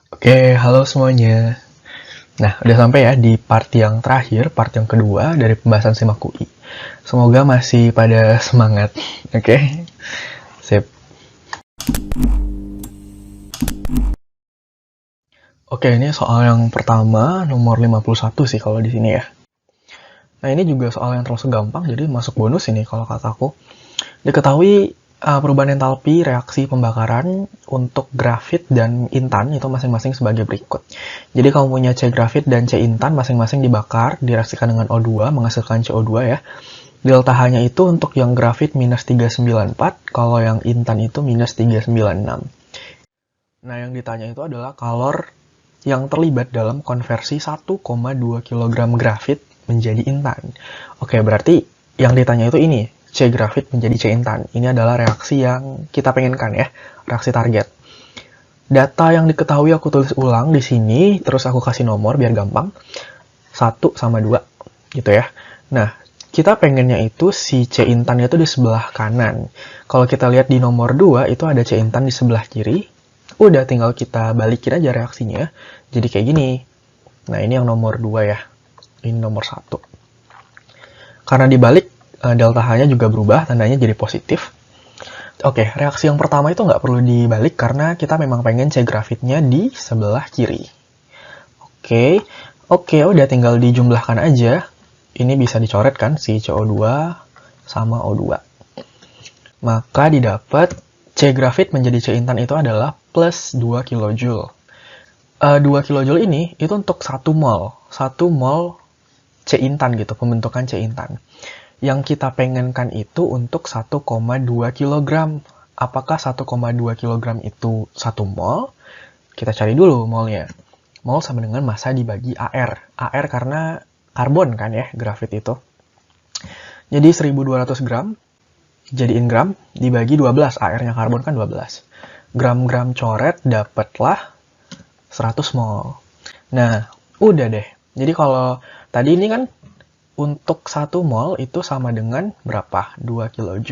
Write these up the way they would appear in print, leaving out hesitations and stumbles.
Oke, halo semuanya. Nah, udah sampai ya di part yang terakhir, part yang kedua dari pembahasan SIMAK UI. Semoga masih pada semangat. Oke, sip. Oke, ini soal yang pertama, nomor 51 sih kalau di sini ya. Nah, ini juga soal yang terlalu gampang, jadi masuk bonus ini kalau kataku. Diketahui perubahan entalpi reaksi pembakaran untuk grafit dan intan itu masing-masing sebagai berikut. Jadi kamu punya C grafit dan C intan masing-masing dibakar, direaksikan dengan O2, menghasilkan CO2 ya. Delta H-nya itu untuk yang grafit minus 394, kalau yang intan itu minus 396. Nah, yang ditanya itu adalah kalor yang terlibat dalam konversi 1,2 kg grafit menjadi intan. Oke, berarti yang ditanya itu ini, C grafit menjadi C intan. Ini adalah reaksi yang kita pengenkan ya, reaksi target. Data yang diketahui aku tulis ulang di sini, terus aku kasih nomor biar gampang. 1 sama 2 gitu ya. Nah, kita pengennya itu si C intan itu di sebelah kanan. Kalau kita lihat di nomor 2 itu ada C intan di sebelah kiri. Udah tinggal kita balikin aja reaksinya. Jadi kayak gini. Nah, ini yang nomor 2 ya. Ini nomor 1. Karena dibalik, delta H-nya juga berubah, tandanya jadi positif. Oke, reaksi yang pertama itu nggak perlu dibalik karena kita memang pengen C grafitnya di sebelah kiri. Oke, udah tinggal dijumlahkan aja. Ini bisa dicoret kan, si CO2 sama O2. Maka didapat C grafit menjadi C intan itu adalah plus 2 kJ. 2 kJ ini itu untuk 1 mol. 1 mol C intan gitu, pembentukan C intan. Yang kita pengenkan itu untuk 1,2 kg. Apakah 1,2 kg itu 1 mol? Kita cari dulu molnya. Mol sama dengan massa dibagi AR. AR karena karbon kan ya, grafit itu. Jadi 1200 gram, jadiin gram, dibagi 12. AR-nya karbon kan 12. Gram-gram coret dapatlah 100 mol. Nah, udah deh. Jadi kalau tadi ini kan untuk 1 mol itu sama dengan berapa? 2 kJ.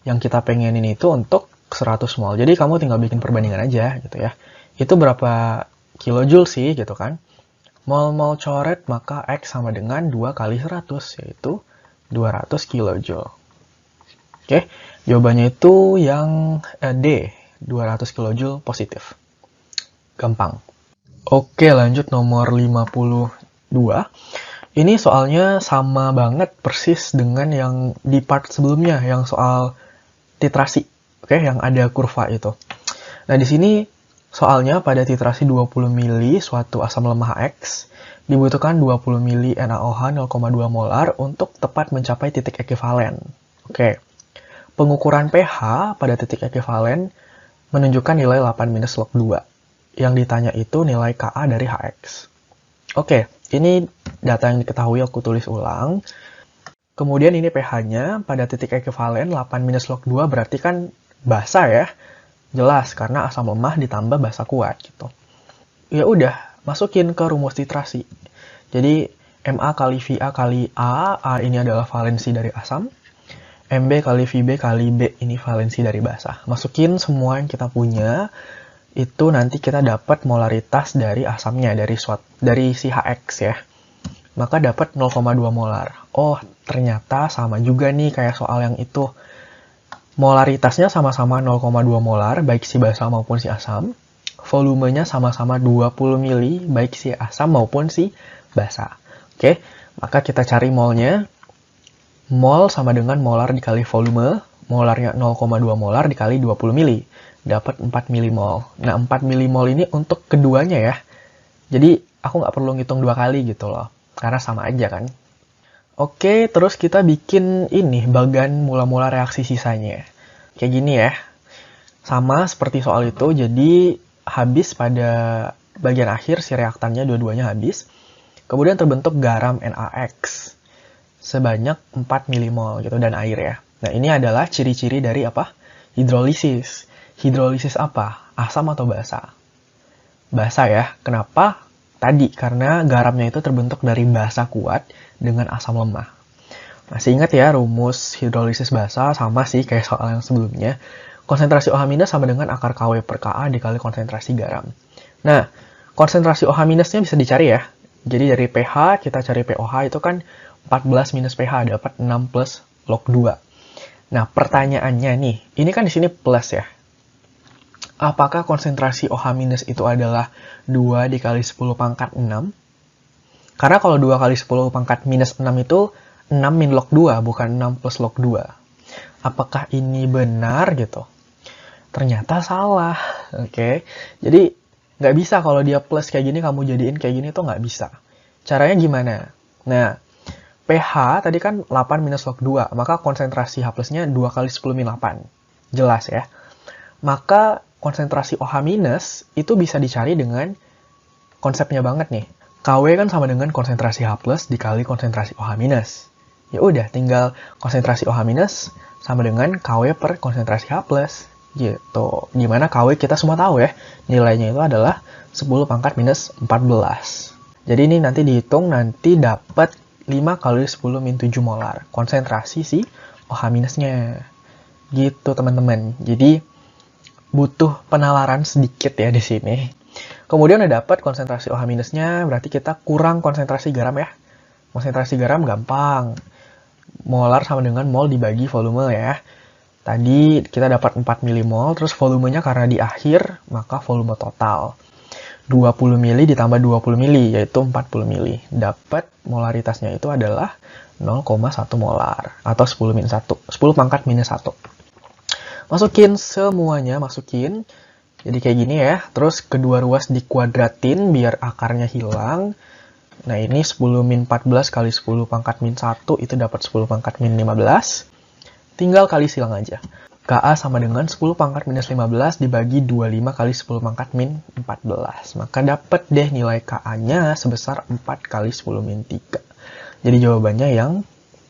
Yang kita pengenin itu untuk 100 mol. Jadi kamu tinggal bikin perbandingan aja gitu ya. Itu berapa kilojoule sih gitu kan. Mol-mol coret maka X sama dengan 2 kali 100 yaitu 200 kilojoule. Oke, jawabannya itu yang D, 200 kilojoule positif. Gampang. Oke, lanjut nomor 52. Ini soalnya sama banget persis dengan yang di part sebelumnya, yang soal titrasi. Oke, yang ada kurva itu. Nah, di sini soalnya pada titrasi 20 mili suatu asam lemah X, dibutuhkan 20 mili NaOH 0,2 molar untuk tepat mencapai titik ekivalen. Oke, pengukuran pH pada titik ekivalen menunjukkan nilai 8 log 2. Yang ditanya itu nilai Ka dari Hx. Oke, ini data yang diketahui aku tulis ulang. Kemudian ini pH-nya pada titik ekivalen 8 log 2 berarti kan basa ya. Jelas, karena asam lemah ditambah basa kuat gitu. Ya udah, masukin ke rumus titrasi. Jadi, Ma kali Va kali A ini adalah valensi dari asam. Mb kali Vb kali B ini valensi dari basa. Masukin semua yang kita punya, itu nanti kita dapat molaritas dari asamnya, dari si HX ya. Maka dapat 0,2 molar. Oh, ternyata sama juga nih kayak soal yang itu. Molaritasnya sama-sama 0,2 molar, baik si basa maupun si asam. Volumenya sama-sama 20 mili, baik si asam maupun si basa. Oke, maka kita cari molnya. Mol sama dengan molar dikali volume. Molarnya 0,2 molar dikali 20 mili. Dapat 4 milimol. Nah, 4 milimol ini untuk keduanya ya. Jadi, aku nggak perlu ngitung 2 kali gitu loh. Karena sama aja kan. Oke, terus kita bikin ini, bagan mula-mula reaksi sisanya. Kayak gini ya. Sama seperti soal itu, jadi habis pada bagian akhir si reaktannya dua-duanya habis. Kemudian terbentuk garam NaX sebanyak 4 milimol gitu dan air ya. Nah, ini adalah ciri-ciri dari apa? Hidrolisis. Hidrolisis apa? Asam atau basa? Basa ya. Kenapa? Tadi, karena garamnya itu terbentuk dari basa kuat dengan asam lemah. Masih ingat ya, rumus hidrolisis basa sama sih kayak soal yang sebelumnya. Konsentrasi OH- sama dengan akar KW per Ka dikali konsentrasi garam. Nah, konsentrasi OH minusnya bisa dicari ya. Jadi dari pH kita cari POH itu kan 14 minus pH dapat 6 plus log 2. Nah, pertanyaannya nih, ini kan di sini plus ya. Apakah konsentrasi OH minus itu adalah 2 dikali 10 pangkat 6? Karena kalau 2 kali 10 pangkat minus 6 itu 6 min log 2, bukan 6 plus log 2. Apakah ini benar gitu? Ternyata salah. Oke. Jadi, nggak bisa kalau dia plus kayak gini, kamu jadiin kayak gini tuh nggak bisa. Caranya gimana? Nah, pH tadi kan 8 minus log 2, maka konsentrasi H plusnya 2 kali 10 min 8. Jelas ya. Maka konsentrasi OH minus itu bisa dicari dengan konsepnya banget nih. KW kan sama dengan konsentrasi H plus dikali konsentrasi OH minus. Ya udah, tinggal konsentrasi OH minus sama dengan KW per konsentrasi H plus. Gitu. Dimana KW kita semua tahu ya, nilainya itu adalah 10 pangkat minus 14. Jadi ini nanti dihitung, nanti dapat 5 kali 10 min 7 molar. Konsentrasi si OH minusnya. Gitu teman-teman. Jadi butuh penalaran sedikit ya di sini. Kemudian udah dapat konsentrasi OH minusnya, berarti kita kurang konsentrasi garam ya. Konsentrasi garam gampang. Molar sama dengan mol dibagi volume ya. Tadi kita dapat 4 milimol, terus volumenya karena di akhir, maka volume total. 20 mili ditambah 20 mili, yaitu 40 mili. Dapat molaritasnya itu adalah 0,1 molar, atau 10 min 1. 10 pangkat minus 1. Masukin semuanya, masukin. Jadi kayak gini ya. Terus kedua ruas dikuadratin biar akarnya hilang. Nah ini 10 min 14 kali 10 pangkat min 1 itu dapat 10 pangkat min 15. Tinggal kali silang aja. Ka sama dengan 10 pangkat minus 15 dibagi 25 kali 10 pangkat min 14. Maka dapat deh nilai Ka-nya sebesar 4 kali 10 min 3. Jadi jawabannya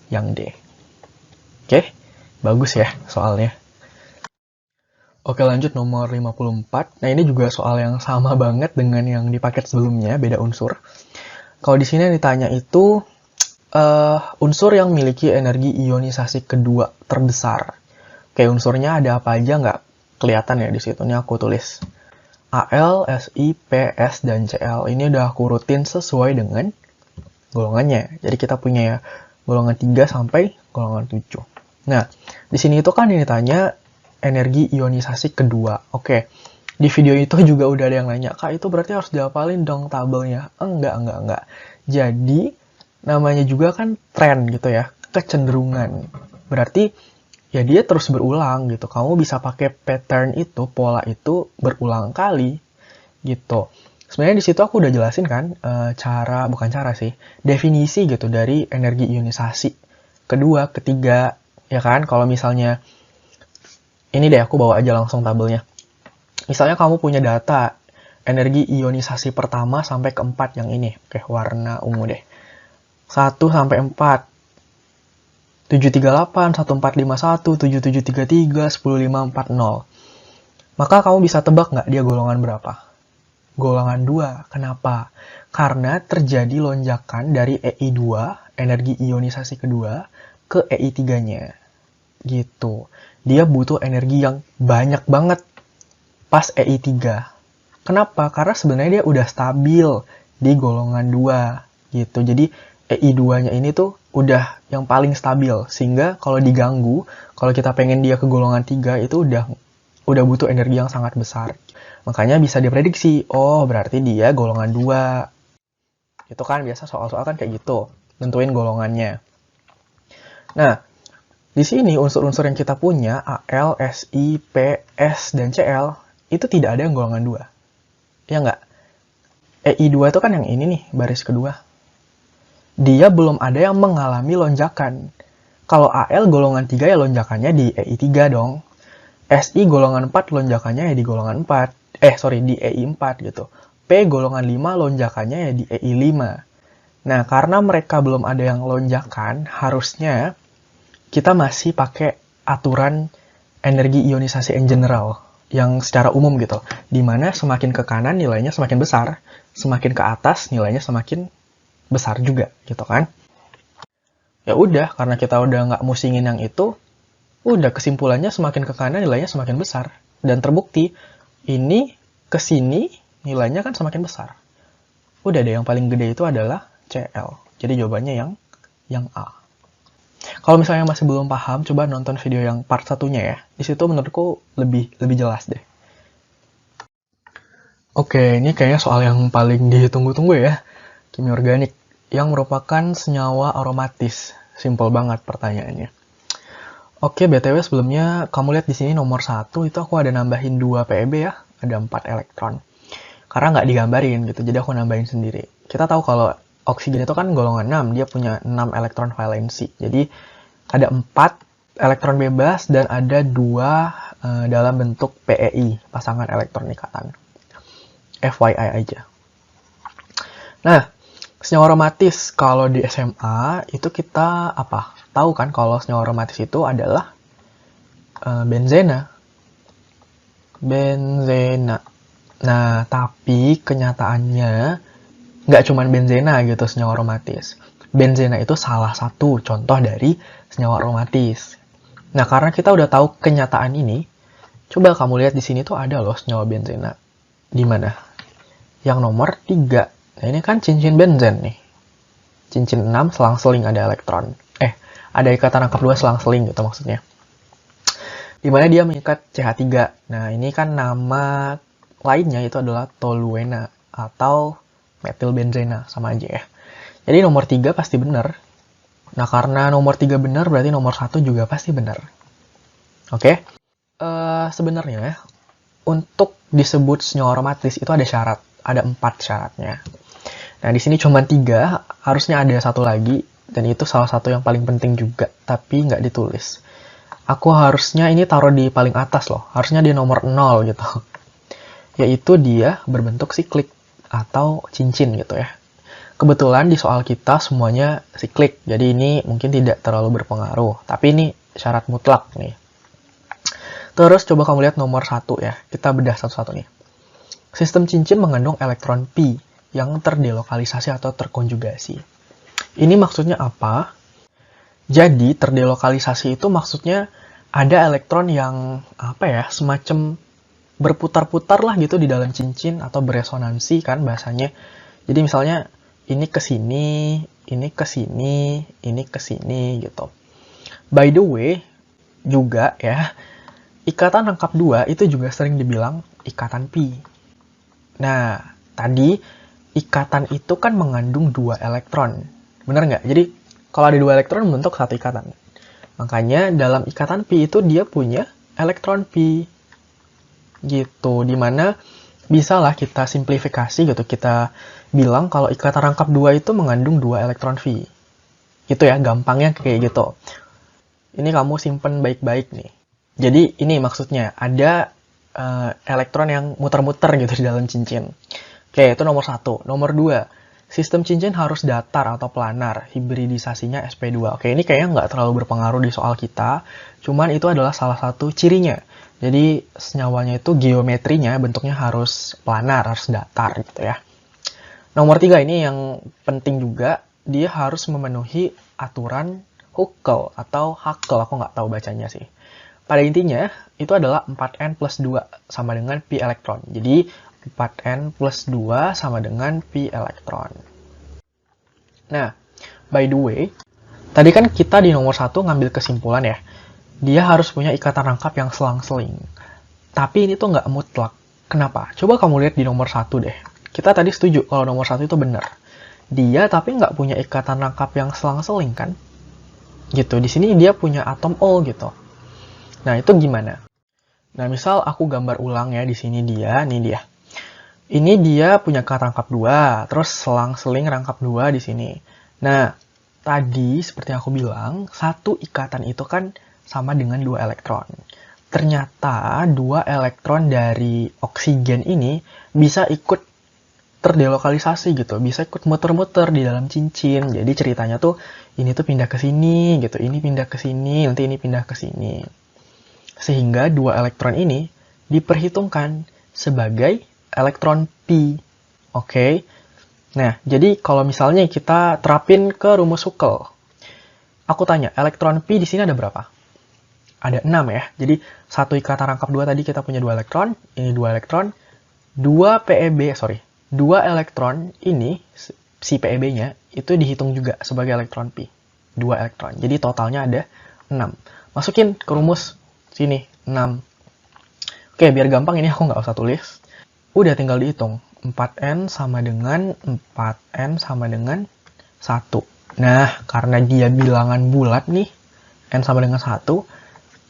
yang D. Oke, bagus ya soalnya. Oke, lanjut nomor 54. Nah, ini juga soal yang sama banget dengan yang di paket sebelumnya, beda unsur. Kalau di sini ditanya itu unsur yang memiliki energi ionisasi kedua terbesar. Kayak unsurnya ada apa aja nggak kelihatan ya di situ. Ini aku tulis Al, Si, Ps, dan Cl. Ini udah aku rutin sesuai dengan golongannya. Jadi kita punya ya golongan 3 sampai golongan 7. Nah, di sini itu kan yang ditanya energi ionisasi kedua. Oke, di video itu juga udah ada yang nanya, Kak, itu berarti harus dihafalin dong tabelnya. Enggak. Jadi, namanya juga kan tren gitu ya, kecenderungan. Berarti, ya dia terus berulang gitu. Kamu bisa pakai pattern itu, pola itu berulang kali gitu. Sebenarnya di situ aku udah jelasin kan, definisi gitu dari energi ionisasi kedua, ketiga, ya kan? Kalau misalnya ini deh, aku bawa aja langsung tabelnya. Misalnya kamu punya data energi ionisasi pertama sampai ke 4 yang ini. Oke, warna ungu deh. 1 sampai 4. 738, 1451, 7733, 10540. Maka kamu bisa tebak nggak dia golongan berapa? Golongan 2. Kenapa? Karena terjadi lonjakan dari EI2, energi ionisasi kedua, ke EI3-nya. Gitu. Dia butuh energi yang banyak banget pas EI3. Kenapa? Karena sebenarnya dia udah stabil di golongan 2 gitu. Jadi EI2-nya ini tuh udah yang paling stabil, sehingga kalau diganggu, kalau kita pengen dia ke golongan 3 itu udah butuh energi yang sangat besar. Makanya bisa diprediksi, oh berarti dia golongan 2. Itu kan biasa soal-soal kan kayak gitu, nentuin golongannya. Nah, di sini unsur-unsur yang kita punya, Al, Si, Ps, dan Cl, itu tidak ada yang golongan 2. Ya nggak? EI2 itu kan yang ini nih, baris kedua. Dia belum ada yang mengalami lonjakan. Kalau Al golongan 3 ya lonjakannya di EI3 dong. Si golongan 4 lonjakannya ya di golongan 4. Di EI4 gitu. P golongan 5 lonjakannya ya di EI5. Nah, karena mereka belum ada yang lonjakan, harusnya kita masih pakai aturan energi ionisasi in general yang secara umum gitu, dimana semakin ke kanan nilainya semakin besar, semakin ke atas nilainya semakin besar juga gitu kan. Ya udah, karena kita udah nggak musingin yang itu, udah kesimpulannya semakin ke kanan nilainya semakin besar. Dan terbukti ini ke sini nilainya kan semakin besar. Udah deh, yang paling gede itu adalah Cl. Jadi jawabannya yang A. Kalau misalnya masih belum paham, coba nonton video yang part satunya ya. Di situ menurutku lebih jelas deh. Oke, ini kayaknya soal yang paling ditunggu-tunggu ya. Kimia organik, yang merupakan senyawa aromatis. Simple banget pertanyaannya. Oke, BTW sebelumnya kamu lihat di sini nomor 1 itu aku ada nambahin 2 PeB ya. Ada 4 elektron. Karena nggak digambarin gitu, jadi aku nambahin sendiri. Kita tahu kalau oksigen itu kan golongan 6, dia punya 6 elektron valensi. Jadi ada 4 elektron bebas dan ada 2 dalam bentuk PeI, pasangan elektron ikatan. FYI aja. Nah, senyawa aromatis kalau di SMA itu kita apa? Tahu kan kalau senyawa aromatis itu adalah benzena. Nah, tapi kenyataannya nggak cuma benzena gitu senyawa aromatis. Benzena itu salah satu contoh dari senyawa aromatis. Nah, karena kita udah tahu kenyataan ini, coba kamu lihat di sini tuh ada loh senyawa benzena. Di mana? Yang nomor 3. Nah, ini kan cincin benzen nih. Cincin 6 selang-seling ada elektron. Ada ikatan rangkap 2 selang-seling gitu maksudnya. Dimana dia mengikat CH3. Nah, ini kan nama lainnya itu adalah toluena atau metilbenzena, sama aja ya. Jadi nomor 3 pasti benar. Nah, karena nomor 3 benar, berarti nomor 1 juga pasti benar. Oke? Sebenarnya, untuk disebut senyawa aromatis itu ada syarat. Ada 4 syaratnya. Nah, di sini cuma 3, harusnya ada 1 lagi, dan itu salah satu yang paling penting juga, tapi nggak ditulis. Aku harusnya ini taruh di paling atas loh, harusnya di nomor 0 gitu. Yaitu dia berbentuk siklik, atau cincin gitu ya. Kebetulan di soal kita semuanya siklik, jadi ini mungkin tidak terlalu berpengaruh, tapi ini syarat mutlak nih. Terus coba kamu lihat nomor 1 ya, kita bedah satu-satu nih. Sistem cincin mengandung elektron pi yang terdelokalisasi atau terkonjugasi. Ini maksudnya apa? Jadi, terdelokalisasi itu maksudnya ada elektron yang semacam berputar-putar lah gitu di dalam cincin atau beresonansi kan bahasanya. Jadi misalnya ini ke sini, ini ke sini, ini ke sini gitu. By the way, juga ya, ikatan rangkap 2 itu juga sering dibilang ikatan pi. Nah, tadi ikatan itu kan mengandung 2 elektron. Bener nggak? Jadi, kalau ada 2 elektron membentuk 1 ikatan. Makanya, dalam ikatan pi itu dia punya elektron pi. Gitu. Dimana bisa lah kita simplifikasi gitu. Kita bilang kalau ikatan rangkap 2 itu mengandung 2 elektron pi. Gitu ya, gampangnya kayak gitu. Ini kamu simpen baik-baik nih. Jadi, ini maksudnya. Ada elektron yang muter-muter gitu di dalam cincin. Oke, itu nomor 1. Nomor 2, sistem cincin harus datar atau planar, hibridisasinya sp2. Oke, ini kayaknya nggak terlalu berpengaruh di soal kita, cuman itu adalah salah satu cirinya. Jadi, senyawanya itu geometrinya bentuknya harus planar, harus datar gitu ya. Nomor 3 ini yang penting juga, dia harus memenuhi aturan Huckel atau Haeckel, aku nggak tahu bacanya sih. Pada intinya, itu adalah 4n plus 2 sama dengan pi elektron. Jadi, 4n plus 2 sama dengan pi elektron. Nah, by the way, tadi kan kita di nomor 1 ngambil kesimpulan ya. Dia harus punya ikatan rangkap yang selang-seling. Tapi ini tuh nggak mutlak. Kenapa? Coba kamu lihat di nomor 1 deh. Kita tadi setuju kalau nomor 1 itu benar. Dia tapi nggak punya ikatan rangkap yang selang-seling kan? Gitu, di sini dia punya atom O gitu. Nah, itu gimana? Nah, misal aku gambar ulang ya, di sini dia, ini dia. Ini dia punya ikatan rangkap 2, terus selang-seling rangkap 2 di sini. Nah, tadi seperti aku bilang, satu ikatan itu kan sama dengan 2 elektron. Ternyata 2 elektron dari oksigen ini bisa ikut terdelokalisasi gitu, bisa ikut muter-muter di dalam cincin. Jadi ceritanya tuh ini tuh pindah ke sini gitu, ini pindah ke sini, nanti ini pindah ke sini. Sehingga 2 elektron ini diperhitungkan sebagai elektron pi. Oke. Nah, jadi kalau misalnya kita terapin ke rumus Huckel. Aku tanya, elektron pi di sini ada berapa? Ada 6 ya. Jadi satu ikatan rangkap 2 tadi kita punya 2 elektron, ini 2 elektron, dua elektron ini, si PeB-nya, itu dihitung juga sebagai elektron pi. 2 elektron. Jadi totalnya ada 6. Masukin ke rumus sini, 6. Oke, biar gampang ini aku nggak usah tulis. Udah tinggal dihitung. 4N sama dengan 4N sama dengan 1. Nah, karena dia bilangan bulat nih, N sama dengan 1,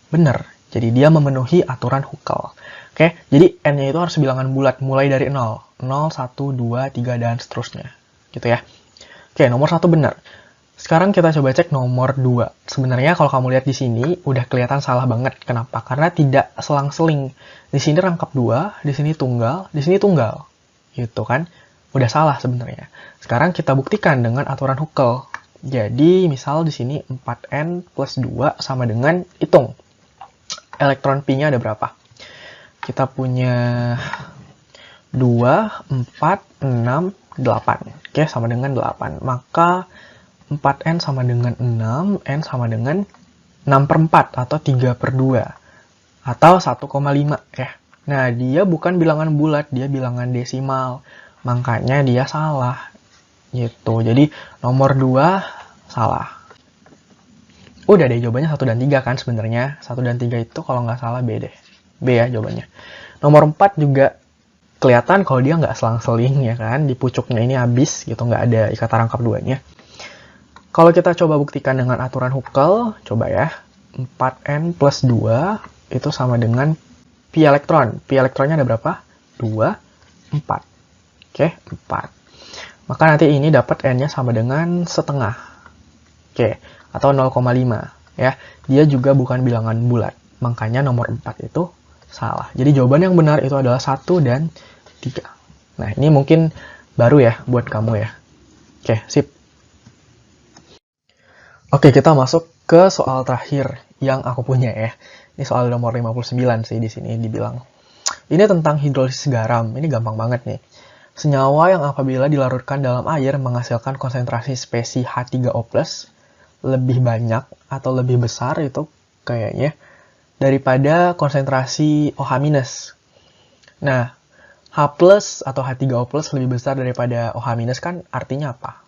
bener. Jadi dia memenuhi aturan Huckel. Oke, jadi N-nya itu harus bilangan bulat, mulai dari 0. 0, 1, 2, 3, dan seterusnya. Gitu ya. Oke, nomor 1 benar. Sekarang kita coba cek nomor 2. Sebenarnya kalau kamu lihat di sini, udah kelihatan salah banget. Kenapa? Karena tidak selang-seling. Di sini rangkap 2, di sini tunggal, di sini tunggal. Gitu kan? Udah salah sebenarnya. Sekarang kita buktikan dengan aturan Huckel. Jadi, misal di sini 4N plus 2 sama dengan, hitung. Elektron pi-nya ada berapa? Kita punya 2, 4, 6, 8. Oke, sama dengan 8. Maka 4N sama dengan 6, N sama dengan 6/4 atau 3/2. Atau 1,5 ya. Nah, dia bukan bilangan bulat, dia bilangan desimal. Makanya dia salah. Gitu. Jadi, nomor 2 salah. Udah deh jawabannya 1 dan 3 kan sebenarnya. 1 dan 3 itu kalau nggak salah B deh. B ya jawabannya. Nomor 4 juga kelihatan kalau dia nggak selang-seling ya kan. Di pucuknya ini habis gitu, nggak ada ikatan rangkap 2-nya. Kalau kita coba buktikan dengan aturan Huckel, coba ya. 4N plus 2 itu sama dengan pi elektron. Pi elektronnya ada berapa? 2, 4. Oke, 4. Maka nanti ini dapat N-nya sama dengan setengah. Oke, atau 0,5 ya. Dia juga bukan bilangan bulat. Makanya nomor 4 itu salah. Jadi jawaban yang benar itu adalah 1 dan 3. Nah, ini mungkin baru ya buat kamu ya. Oke, sip. Oke, kita masuk ke soal terakhir yang aku punya ya. Ini soal nomor 59 sih di sini dibilang. Ini tentang hidrolisis garam. Ini gampang banget nih. Senyawa yang apabila dilarutkan dalam air menghasilkan konsentrasi spesi H3O+ lebih banyak atau lebih besar itu kayaknya daripada konsentrasi OH-. Nah, H+ atau H3O+ lebih besar daripada OH- kan artinya apa?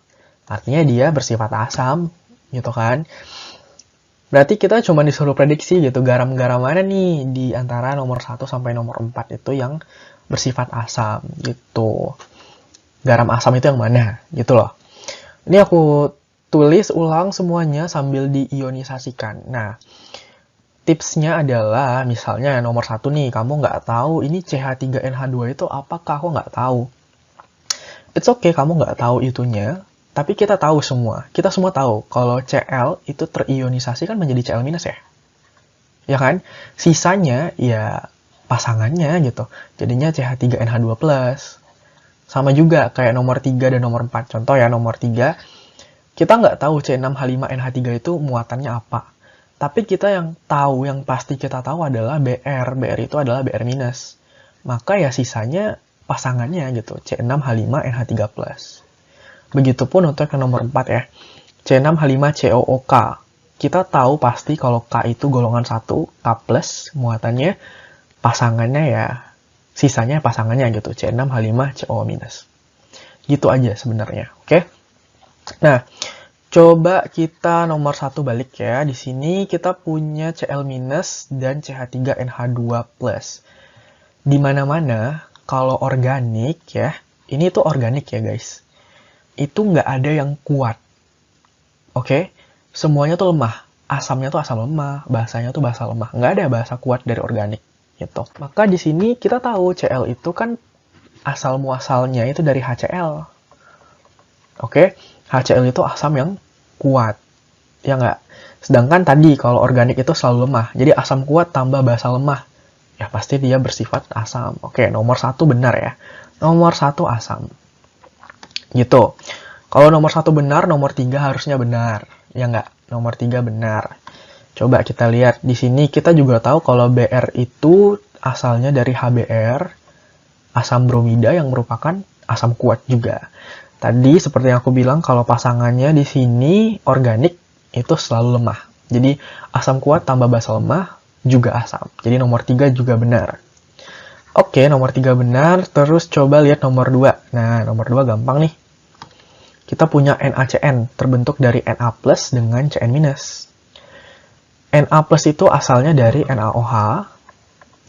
Artinya dia bersifat asam. Gitu kan. Berarti kita cuma disuruh prediksi gitu, garam-garam mana nih di antara nomor 1 sampai nomor 4 itu yang bersifat asam gitu. Garam asam itu yang mana gitu loh. Ini aku tulis ulang semuanya sambil diionisasikan. Nah, tipsnya adalah misalnya nomor 1 nih, kamu nggak tahu ini CH3NH2 itu apakah, aku nggak tahu. It's okay, kamu nggak tahu itunya. Tapi kita tahu semua, kita semua tahu kalau Cl itu terionisasi kan menjadi Cl- ya. Ya kan? Sisanya ya pasangannya gitu. Jadinya CH3NH2+. Sama juga kayak nomor 3 dan nomor 4. Contoh ya nomor 3, kita nggak tahu C6H5NH3 itu muatannya apa. Tapi kita yang tahu, yang pasti kita tahu adalah Br. Br itu adalah Br-. Maka ya sisanya pasangannya gitu, C6H5NH3+. Begitupun untuk yang nomor 4 ya. C6H5COOK. Kita tahu pasti kalau K itu golongan 1, K+, muatannya, pasangannya ya, sisanya pasangannya gitu, C6H5CO-. Gitu aja sebenarnya, oke? Nah, coba kita nomor 1 balik ya. Di sini kita punya Cl- dan CH3NH2+. Di mana-mana, kalau organik ya, ini tuh organik ya guys. Itu nggak ada yang kuat. Oke? Semuanya tuh lemah. Asamnya tuh asam lemah, basanya tuh basa lemah. Nggak ada bahasa kuat dari organik. Gitu. Maka di sini kita tahu Cl itu kan asal muasalnya itu dari HCl. Oke? HCl itu asam yang kuat. Ya nggak? Sedangkan tadi kalau organik itu selalu lemah. Jadi asam kuat tambah basa lemah. Ya pasti dia bersifat asam. Oke, nomor 1 benar ya. Nomor 1 asam. Gitu. Kalau nomor 1 benar, nomor 3 harusnya benar. Ya nggak? Nomor 3 benar. Coba kita lihat. Di sini kita juga tahu kalau Br itu asalnya dari HBr, asam bromida yang merupakan asam kuat juga. Tadi seperti yang aku bilang, kalau pasangannya di sini organik itu selalu lemah. Jadi asam kuat tambah basa lemah juga asam. Jadi nomor 3 juga benar. Oke, nomor 3 benar. Terus coba lihat nomor 2. Nah, nomor 2 gampang nih. Kita punya NaCN, terbentuk dari Na plus dengan Cn minus. Na plus itu asalnya dari NaOH,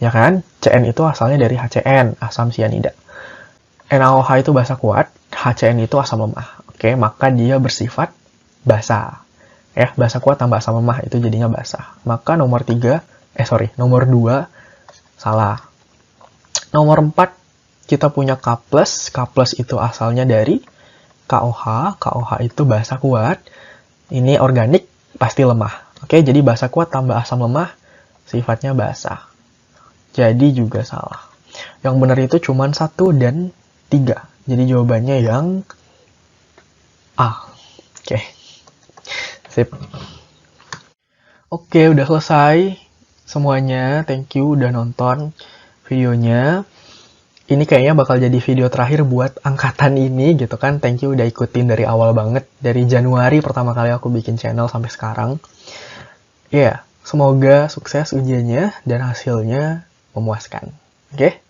ya kan? Cn itu asalnya dari HCN, asam sianida. NaOH itu basa kuat, HCN itu asam lemah. Oke, maka dia bersifat basa. Ya, basa kuat tambah asam lemah itu jadinya basa. Maka nomor 2 salah. Nomor 4 kita punya K+. K+ itu asalnya dari KOH. KOH itu basa kuat. Ini organik pasti lemah. Oke, jadi basa kuat tambah asam lemah sifatnya basa. Jadi juga salah. Yang benar itu cuma 1 dan 3. Jadi jawabannya yang A. Oke. Sip. Oke, udah selesai semuanya. Thank you udah nonton videonya. Ini kayaknya bakal jadi video terakhir buat angkatan ini gitu kan. Thank you udah ikutin dari awal banget. Dari Januari pertama kali aku bikin channel sampai sekarang. Ya, semoga sukses ujiannya dan hasilnya memuaskan. Oke?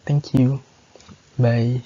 Thank you. Bye.